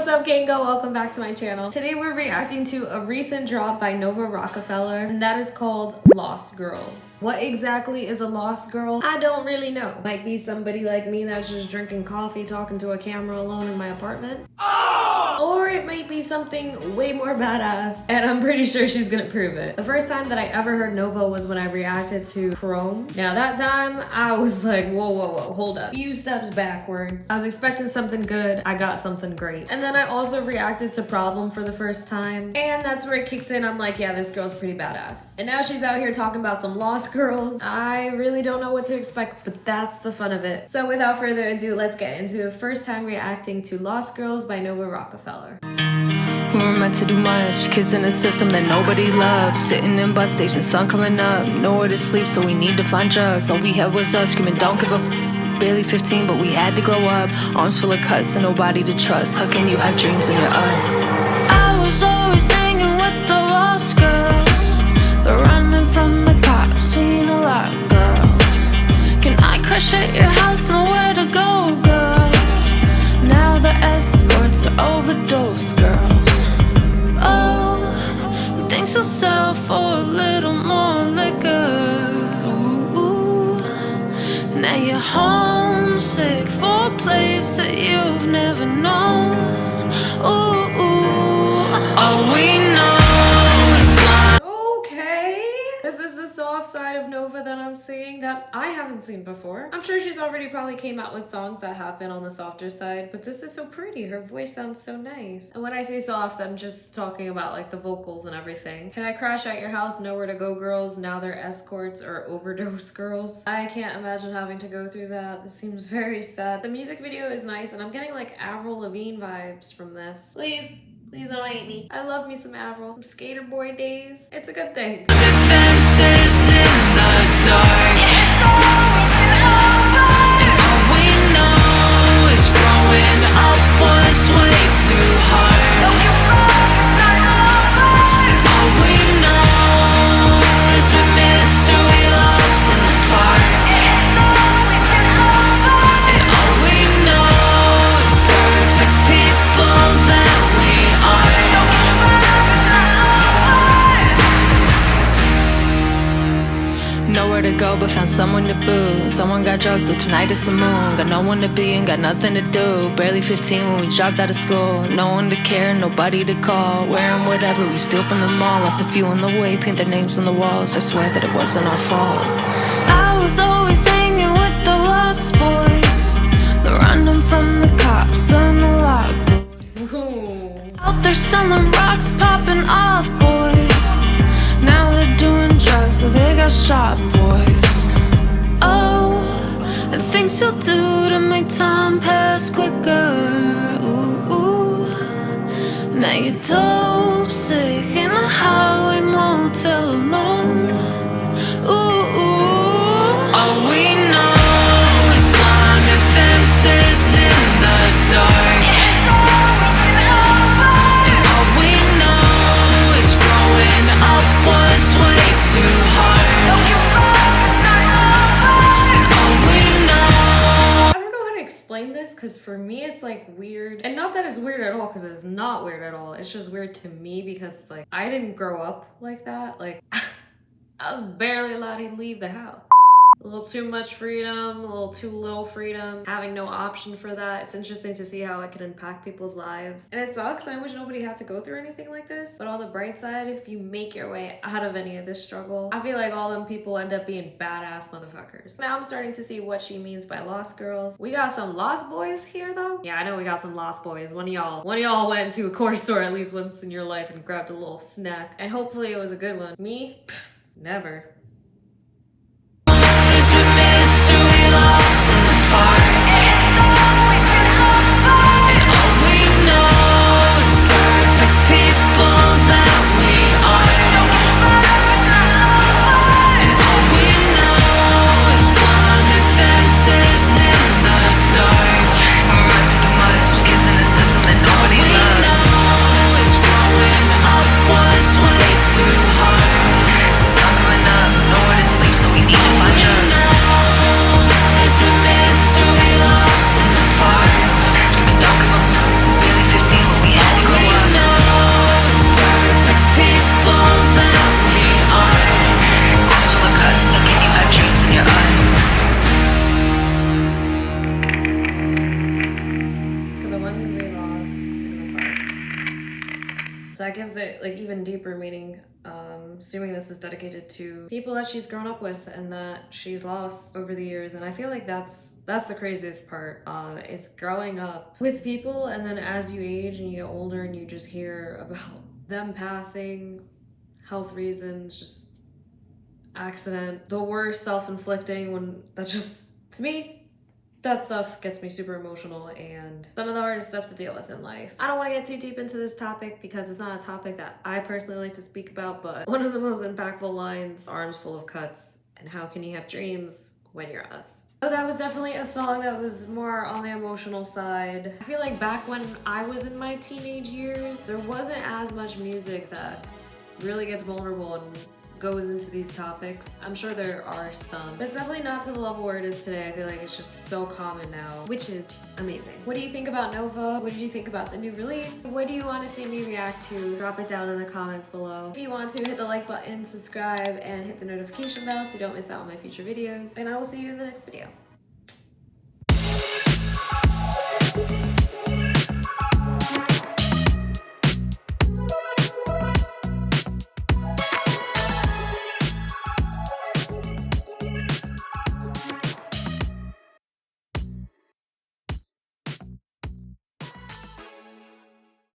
what's up, Gango? Welcome back to my channel. Today we're reacting to a recent drop by Nova Rockafeller, and that is called Lost Girls. What exactly is a lost girl? I don't really know. Might be somebody like me that's just drinking coffee, talking to a camera alone in my apartment. Or it might be something way more badass, and I'm pretty sure she's gonna prove it. The first time that I ever heard Nova was when I reacted to Chrome. Now that time, I was like, whoa, hold up. Few steps backwards. I was expecting something good, I got something great. And then I also reacted to Problem for the first time, and that's where it kicked in. I'm like, yeah, this girl's pretty badass. And now she's out here talking about some lost girls. I really don't know what to expect, but that's the fun of it. So without further ado, let's get into first time reacting to Lost Girls by Nova Rockafeller. We were meant to do much, kids in a system that nobody loves. Sitting in bus stations, sun coming up, nowhere to sleep, so we need to find drugs. All we had was us screaming, don't give a barely 15, but we had to grow up. Arms full of cuts and nobody to trust. How can you have dreams and you're us? I was always hanging with the lost girls. They're running from the cops, seeing a lot of girls. Can I crash at your house? Nowhere to go, girls. Now the escorts are overdose girls. Oh, things will sell for a little more liquor. Ooh, now you're homesick for a place that you've never known. Ooh, all we know is blind. Okay, this is the soft side of Nova that I'm seeing that I haven't seen before. I'm sure she's already probably came out with songs that have been on the softer side, but this is so pretty. Her voice sounds so nice. And when I say soft, I'm just talking about like the vocals and everything. Can I crash at your house? Nowhere to go girls. Now they're escorts or overdose girls. I can't imagine having to go through that. It seems very sad. The music video is nice, and I'm getting like Avril Lavigne vibes from this. Please don't hate me. I love me some Avril. Some skater boy days. It's a good thing. Fences in the dark, and all we know is growing up was way too hard. And all we know is we missed who we lost in the park. And all we know is perfect people that we are. Nowhere to go but found someone to boo. Someone got drugs, so tonight is the moon. Got no one to be and got nothing to do. Barely 15 when we dropped out of school. No one to care, nobody to call. Wearing whatever we steal from the mall. Lost a few on the way, paint their names on the walls. I swear that it wasn't our fault. I was always hanging with the lost boys. They're running from the cops, done a lot. Out there selling rocks, popping off, boys. Now they're doing drugs, so they got shot, boys. Oh, the things you'll do to make time pass quicker. Ooh, now you're dope sick in a highway motel alone. Ooh, all we know is climbing fences in the dark. And all we know is growing up was way too hard. And all we know. I don't know how to explain this, because for me it's like weird. And not that it's weird at all, because it's not weird at all. It's just weird to me because it's like I didn't grow up like that. Like I was barely allowed to leave the house. A little too much freedom, a little too little freedom, having no option for that. It's interesting to see how it can impact people's lives. And it sucks, I wish nobody had to go through anything like this. But on the bright side, if you make your way out of any of this struggle, I feel like all them people end up being badass motherfuckers. Now I'm starting to see what she means by lost girls. We got some lost boys here though. Yeah, I know we got some lost boys. One of y'all went to a corner store at least once in your life and grabbed a little snack. And hopefully it was a good one. Me? Pfft, never. Way too hard. Sounds coming up. lost in the park. So that gives it like even deeper meaning. Assuming this is dedicated to people that she's grown up with and that she's lost over the years. And I feel like that's the craziest part, is growing up with people, and then as you age and you get older and you just hear about them passing, health reasons, just accident, the worst, self-inflicting, when that just, to me, that stuff gets me super emotional and some of the hardest stuff to deal with in life. I don't want to get too deep into this topic because it's not a topic that I personally like to speak about, but one of the most impactful lines, arms full of cuts, and how can you have dreams when you're us? So that was definitely a song that was more on the emotional side. I feel like back when I was in my teenage years, there wasn't as much music that really gets vulnerable and goes into these topics. I'm sure there are some, but it's definitely not to the level where it is today. I feel like it's just so common now, which is amazing. What do you think about Nova? What did you think about the new release? What do you want to see me react to? Drop it down in the comments below. If you want to, hit the like button, subscribe, and hit the notification bell so you don't miss out on my future videos. And I will see you in the next video.